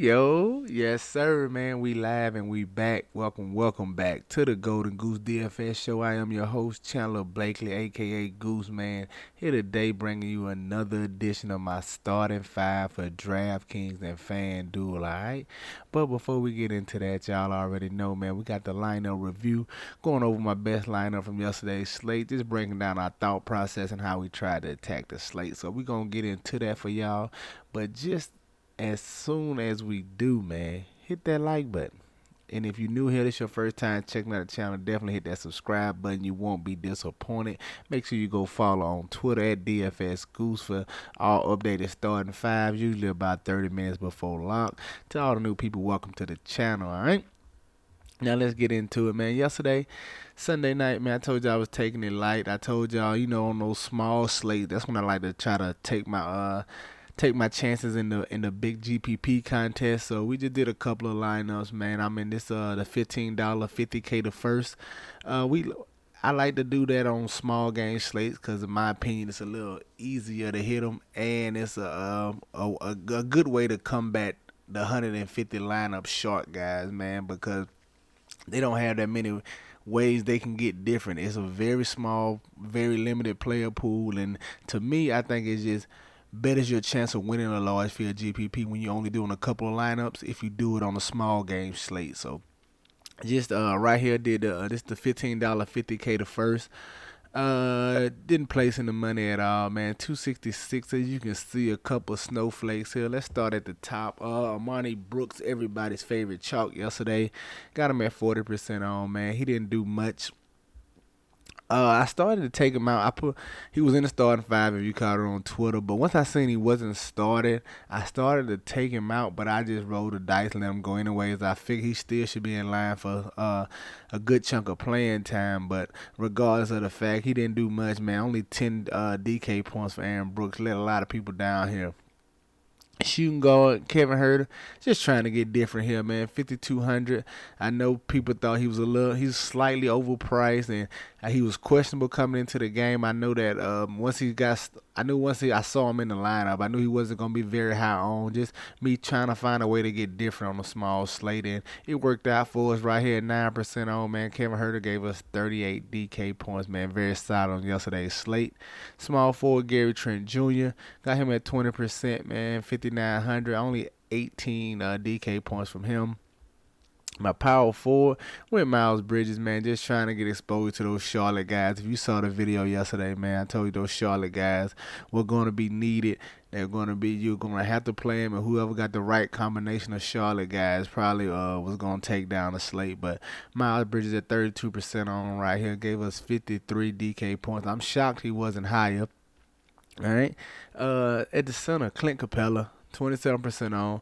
Yo, yes sir, man. We live and we back. Welcome back to the Golden Goose DFS show. I am your host, Chandler Blakely, aka Goose Man, here today bringing you another edition of my starting five for DraftKings and FanDuel. Alright, but before we get into that, y'all already know, man. We got the lineup review, going over my best lineup from yesterday's slate, just breaking down our thought process and how we tried to attack the slate. So we're gonna get into that for y'all, but just as soon as we do, man, hit that like button. And if you're new here, this your first time checking out the channel, definitely hit that subscribe button. You won't be disappointed. Make sure you go follow on Twitter at DFS Goose for all updated starting fives, usually about 30 minutes before lock. To all the new people, welcome to the channel, alright? Now let's get into it, man. Yesterday, Sunday night, man, I told y'all I was taking it light. I told y'all, on those small slates, that's when I like to try to take my chances in the big GPP contest. So we just did a couple of lineups, man. I'm in this the $15 50K the first. We I like to do that on small game slates because, in my opinion, it's a little easier to hit them, and it's a good way to combat the 150 lineup short guys, man, because they don't have that many ways they can get different. It's a very small, very limited player pool, and to me, I think it's just betters your chance of winning a large field GPP when you're only doing a couple of lineups if you do it on a small game slate. So just right here did this the $15 50K the first. Didn't place in the money at all, man. 266. As you can see, a couple of snowflakes here. Let's start at the top. Amani Brooks, everybody's favorite chalk yesterday. Got him at 40% on, man. He didn't do much. I started to take him out. He was in the starting five if you caught it on Twitter, but once I seen he wasn't started, I started to take him out. But I just rolled the dice and let him go anyways. I figured he still should be in line for a good chunk of playing time. But regardless of the fact, he didn't do much, man. Only 10 DK points for Aaron Brooks. Let a lot of people down here. Shooting guard Kevin Herter, just trying to get different here, man. 5,200. I know people thought he's slightly overpriced, and he was questionable coming into the game. I know that I saw him in the lineup, I knew he wasn't gonna be very high on. Just me trying to find a way to get different on a small slate, and it worked out for us right here at 9% on, man. Kevin Herter gave us 38 DK points, man. Very solid on yesterday's slate. Small forward Gary Trent Jr. got him at 20%, man. 5,900. Only 18 DK points from him. My power forward went Miles Bridges, man. Just trying to get exposed to those Charlotte guys. If you saw the video yesterday, man, I told you those Charlotte guys were going to be needed. You're going to have to play them, and whoever got the right combination of Charlotte guys probably was going to take down the slate. But Miles Bridges at 32% on right here gave us 53 DK points. I'm shocked he wasn't higher. All right. At the center, Clint Capella, 27% on.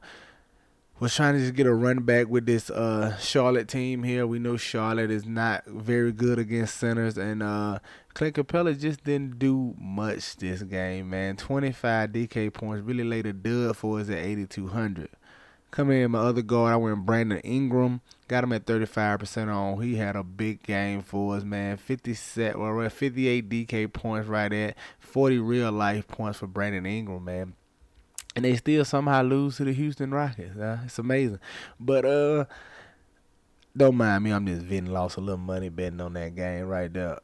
Was trying to just get a run back with this Charlotte team here. We know Charlotte is not very good against centers, and Clint Capella just didn't do much this game, man. 25 DK points, really laid a dud for us at 8,200. Coming in my other guard, I went Brandon Ingram. Got him at 35% on. He had a big game for us, man. 58 DK points right at 40 real life points for Brandon Ingram, man. And they still somehow lose to the Houston Rockets. It's amazing. But don't mind me. I'm just venting. Lost a little money betting on that game right there.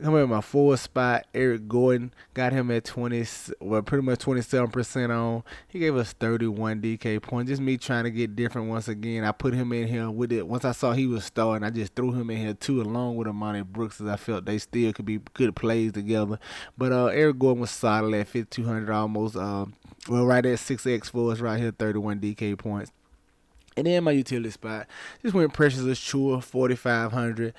Coming in my fourth spot, Eric Gordon. Got him at pretty much 27% on. He gave us 31 DK points. Just me trying to get different once again. I put him in here with it. Once I saw he was starting, I just threw him in here too, along with Amani Brooks, as I felt they still could be good plays together. But Eric Gordon was solid at 5,200 almost. Right at 6X for us right here, 31 DK points. And then my utility spot, just went Precious Achua, 4,500.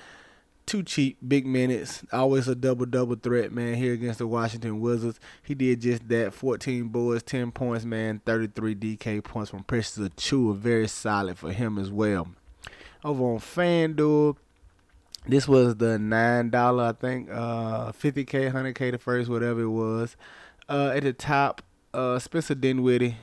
Too cheap, big minutes, always a double threat, man, here against the Washington Wizards. He did just that, 14 boards, 10 points, man, 33 DK points from Precious Achua. Very solid for him as well. Over on FanDuel, this was the $9, I think, 50K, 100K the first, whatever it was. At the top, Spencer Dinwiddie,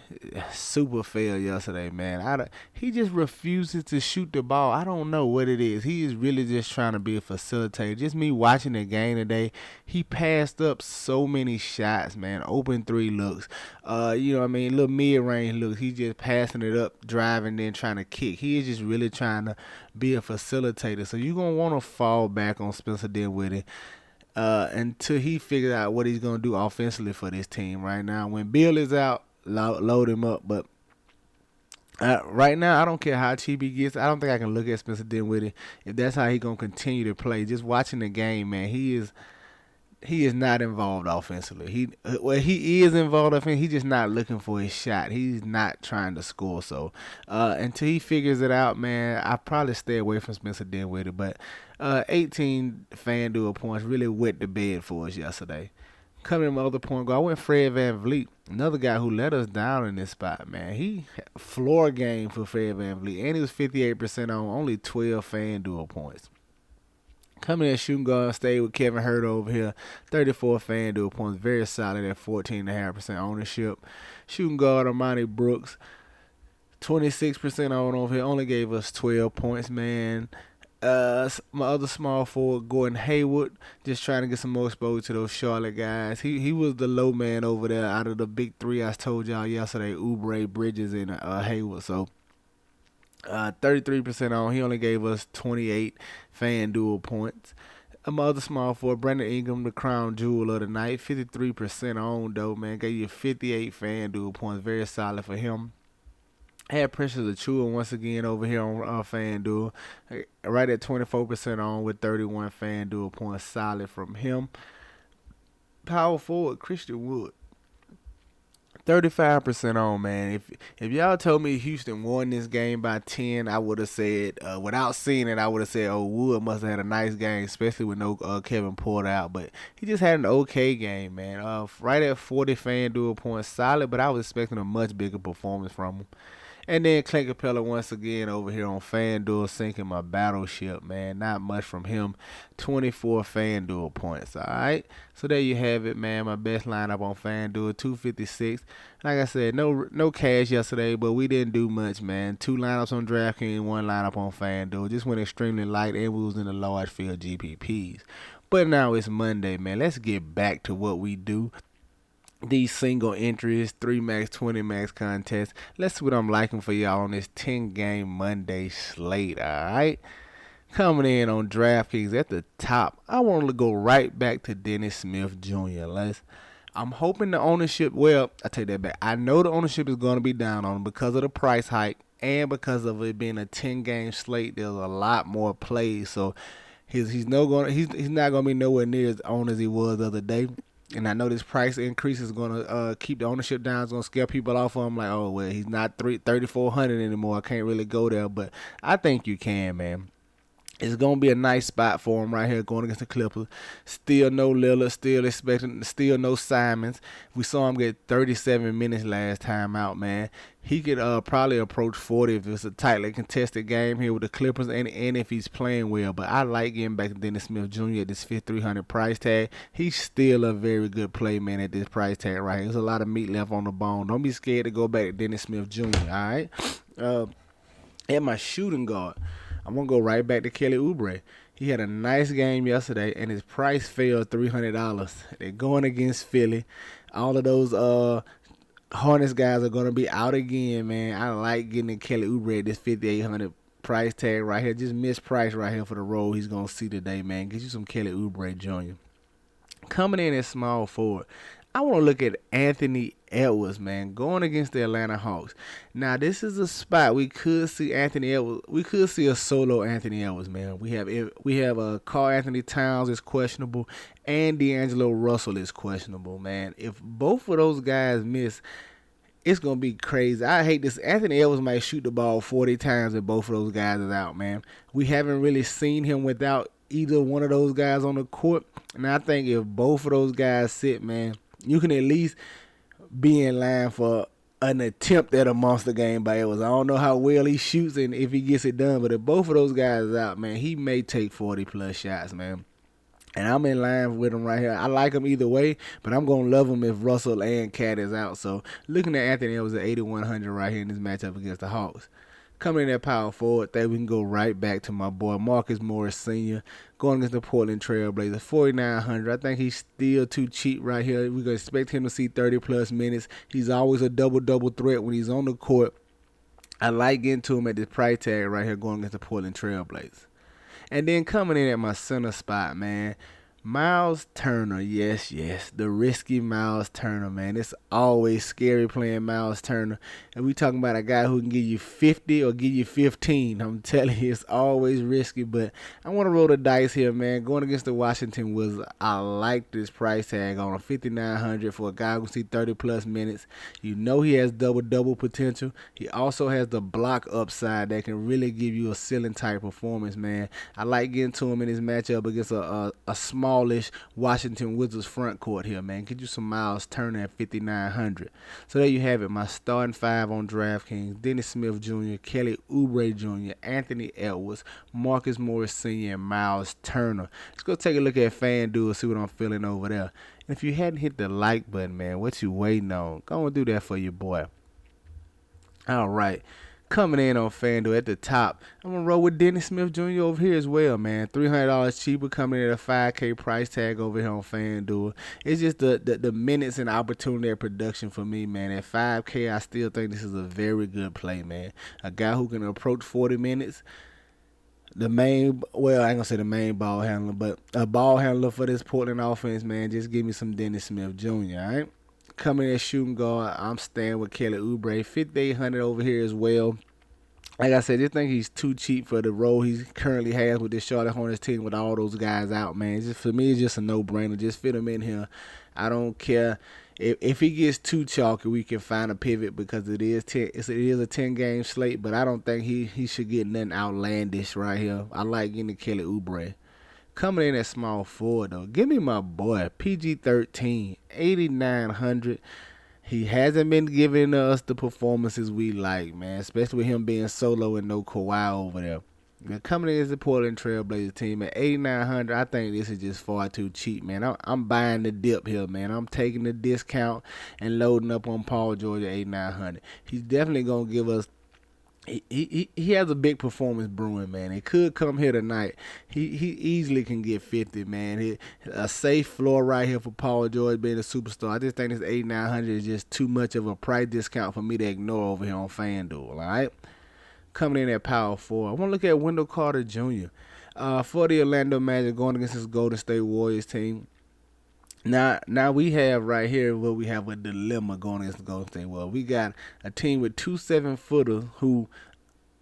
super failed yesterday, man. He just refuses to shoot the ball. I don't know what it is. He is really just trying to be a facilitator. Just me watching the game today, he passed up so many shots, man. Open three looks, you know what I mean, little mid range looks. He just passing it up, driving, then trying to kick. He is just really trying to be a facilitator. So you're gonna want to fall back on Spencer Dinwiddie until he figures out what he's gonna do offensively for this team. Right now, when Bill is out, load him up. But right now, I don't care how cheap he gets. I don't think I can look at Spencer Dinwiddie if that's how he gonna continue to play. Just watching the game, man, he is not involved offensively. He is involved offensively. He's just not looking for his shot. He's not trying to score. So until he figures it out, man, I probably stay away from Spencer Dinwiddie. But 18 FanDuel points really wet the bed for us yesterday. Coming to my other point, I went Fred VanVleet, another guy who let us down in this spot, man. He floor game for Fred VanVleet, and he was 58% on only 12 FanDuel points. Coming in shooting guard, stayed with Kevin Hurt over here. 34 FanDuel points, very solid at 14.5% ownership. Shooting guard, Armani Brooks, 26% on over here, only gave us 12 points, man. My other small forward, Gordon Hayward, just trying to get some more exposure to those Charlotte guys. He was the low man over there out of the big three I told y'all yesterday, Oubre, Bridges, and Hayward. So 33% on. He only gave us 28 FanDuel points. My other small forward, Brandon Ingram, the crown jewel of the night, 53% on though, man. Gave you 58 FanDuel points. Very solid for him. Had Precious Achiuwa once again over here on FanDuel, right at 24% on with 31 FanDuel points. Solid from him. Power forward, Christian Wood, 35% on, man. If y'all told me Houston won this game by 10, I would have said, without seeing it, I would have said, oh, Wood must have had a nice game, especially with no Kevin Porter out. But he just had an okay game, man. Right at 40 FanDuel points, solid, but I was expecting a much bigger performance from him. And then Clint Capella once again over here on FanDuel sinking my battleship, man. Not much from him. 24 FanDuel points, all right? So there you have it, man. My best lineup on FanDuel, 256. Like I said, no cash yesterday, but we didn't do much, man. 2 lineups on DraftKings, 1 lineup on FanDuel. Just went extremely light, and we was in the large field GPPs. But now it's Monday, man. Let's get back to what we do. These single entries, 3 max, 20 max contests. Let's see what I'm liking for y'all on this 10-game Monday slate, alright? Coming in on DraftKings at the top, I want to go right back to Dennis Smith Jr. I'm hoping the ownership, well, I take that back. I know the ownership is going to be down on him because of the price hike and because of it being a 10-game slate. There's a lot more plays, so he's not going to be nowhere near as on as he was the other day. And I know this price increase is going to keep the ownership down. It's going to scare people off of him. Like, oh, well, he's not 3,400 anymore. I can't really go there. But I think you can, man. It's going to be a nice spot for him right here going against the Clippers. Still no Lillard. Still no Simons. We saw him get 37 minutes last time out, man. He could probably approach 40 if it's a tightly contested game here with the Clippers and if he's playing well. But I like getting back to Dennis Smith Jr. at this 5,300 price tag. He's still a very good play, man, at this price tag right here. There's a lot of meat left on the bone. Don't be scared to go back to Dennis Smith Jr., all right? At my shooting guard, I'm going to go right back to Kelly Oubre. He had a nice game yesterday, and his price fell $300. They're going against Philly. All of those Hornets guys are going to be out again, man. I like getting Kelly Oubre at this 5,800 price tag right here. Just mispriced right here for the role he's going to see today, man. Get you some Kelly Oubre Jr. Coming in at small forward, I want to look at Anthony Edwards, man, going against the Atlanta Hawks. Now, this is a spot we could see Anthony Edwards. We could see a solo Anthony Edwards, man. We have Karl Anthony Towns is questionable, and D'Angelo Russell is questionable, man. If both of those guys miss, it's gonna be crazy. I hate this. Anthony Edwards might shoot the ball 40 times if both of those guys is out, man. We haven't really seen him without either one of those guys on the court, and I think if both of those guys sit, man, you can at least be in line for an attempt at a monster game by Edwards. I don't know how well he shoots and if he gets it done, but if both of those guys are out, man, he may take 40-plus shots, man. And I'm in line with him right here. I like him either way, but I'm going to love him if Russell and Cat is out. So looking at Anthony Edwards at 8,100 right here in this matchup against the Hawks. Coming in at power forward, there we can go right back to my boy Marcus Morris Sr. going against the Portland Trailblazers, 4,900. I think he's still too cheap right here. We're going to expect him to see 30-plus minutes. He's always a double-double threat when he's on the court. I like getting to him at this price tag right here going against the Portland Trailblazers. And then coming in at my center spot, man, Miles Turner, yes, the risky Miles Turner, man. It's always scary playing Miles Turner. And we talking about a guy who can give you 50 or give you 15. I'm telling you, it's always risky. But I want to roll the dice here, man. Going against the Washington Wizards, I like this price tag on a 5,900 for a guy who can see 30-plus minutes. You know he has double-double potential. He also has the block upside that can really give you a ceiling-type performance, man. I like getting to him in this matchup against a smallish Washington Wizards front court here, man. Get you some Miles Turner at 5,900. So there you have it. My starting five on DraftKings: Dennis Smith Jr., Kelly Oubre Jr., Anthony Edwards, Marcus Morris Sr., and Miles Turner. Let's go take a look at FanDuel, see what I'm feeling over there. And if you hadn't hit the like button, man, what you waiting on? Go and do that for your boy. All right. Coming in on FanDuel at the top, I'm going to roll with Dennis Smith Jr. over here as well, man. $300 cheaper, coming in at a $5K price tag over here on FanDuel. It's just the minutes and opportunity of production for me, man. At $5K, I still think this is a very good play, man. A guy who can approach 40 minutes. I ain't going to say the main ball handler, but a ball handler for this Portland offense, man. Just give me some Dennis Smith Jr., all right? Coming in shooting guard, I'm staying with Kelly Oubre, 5,800 over here as well. Like I said, I just think he's too cheap for the role he currently has with this Charlotte Hornets team with all those guys out, man. For me, it's just a no-brainer. Just fit him in here. I don't care. If he gets too chalky, we can find a pivot because it is a 10-game slate, but I don't think he should get nothing outlandish right here. I like getting Kelly Oubre. Coming in at small forward, though, give me my boy, PG-13, 8,900. He hasn't been giving us the performances we like, man, especially with him being solo and no Kawhi over there. Now, coming in as the Portland Trailblazers team at 8,900, I think this is just far too cheap, man. I'm buying the dip here, man. I'm taking the discount and loading up on Paul George at 8,900. He's definitely going to give us he has a big performance brewing, man. It could come here tonight. He easily can get 50, man. A safe floor right here for Paul George being a superstar. I just think this 8,900 is just too much of a price discount for me to ignore over here on FanDuel, all right? Coming in at power forward, I want to look at Wendell Carter Jr. For the Orlando Magic going against this Golden State Warriors team. Now we have right here where we have a dilemma going against the Golden State. Well, we got a team with 2 7-footers who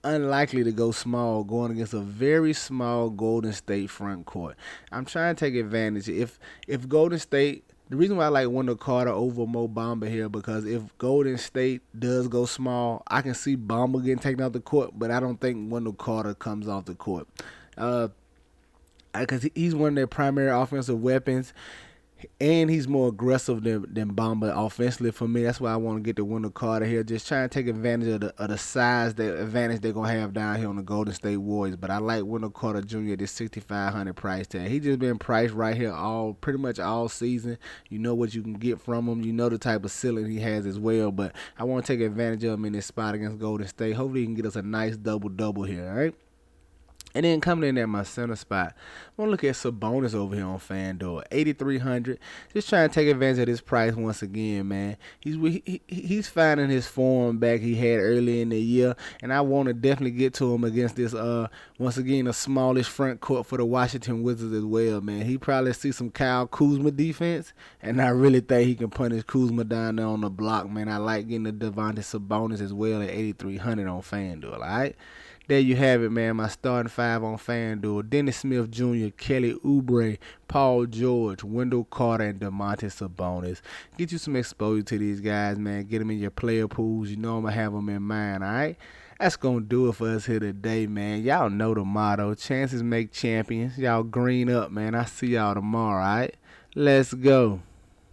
unlikely to go small going against a very small Golden State front court. I'm trying to take advantage. If Golden State, the reason why I like Wendell Carter over Mo Bamba here, because if Golden State does go small, I can see Bamba getting taken off the court, but I don't think Wendell Carter comes off the court. Because he's one of their primary offensive weapons. And he's more aggressive than Bamba offensively for me. That's why I want to get the Wendell Carter here. Just trying to take advantage of the size, the advantage they're going to have down here on the Golden State Warriors. But I like Wendell Carter Jr. at this 6,500 price tag. He just been priced right here pretty much all season. You know what you can get from him. You know the type of ceiling he has as well. But I want to take advantage of him in this spot against Golden State. Hopefully he can get us a nice double-double here, all right? And then coming in at my center spot, I'm going to look at Sabonis over here on FanDuel, 8,300. Just trying to take advantage of this price once again, man. He's finding his form back he had early in the year, and I want to definitely get to him against this, once again, a smallish front court for the Washington Wizards as well, man. He probably sees some Kyle Kuzma defense, and I really think he can punish Kuzma down there on the block, man. I like getting the Domantas Sabonis as well at 8,300 on FanDuel, all right? There you have it, man. My starting five on FanDuel: Dennis Smith Jr., Kelly Oubre, Paul George, Wendell Carter, and Domantas Sabonis. Get you some exposure to these guys, man. Get them in your player pools. You know I'm going to have them in mind, all right? That's going to do it for us here today, man. Y'all know the motto: chances make champions. Y'all green up, man. I see y'all tomorrow, all right? Let's go.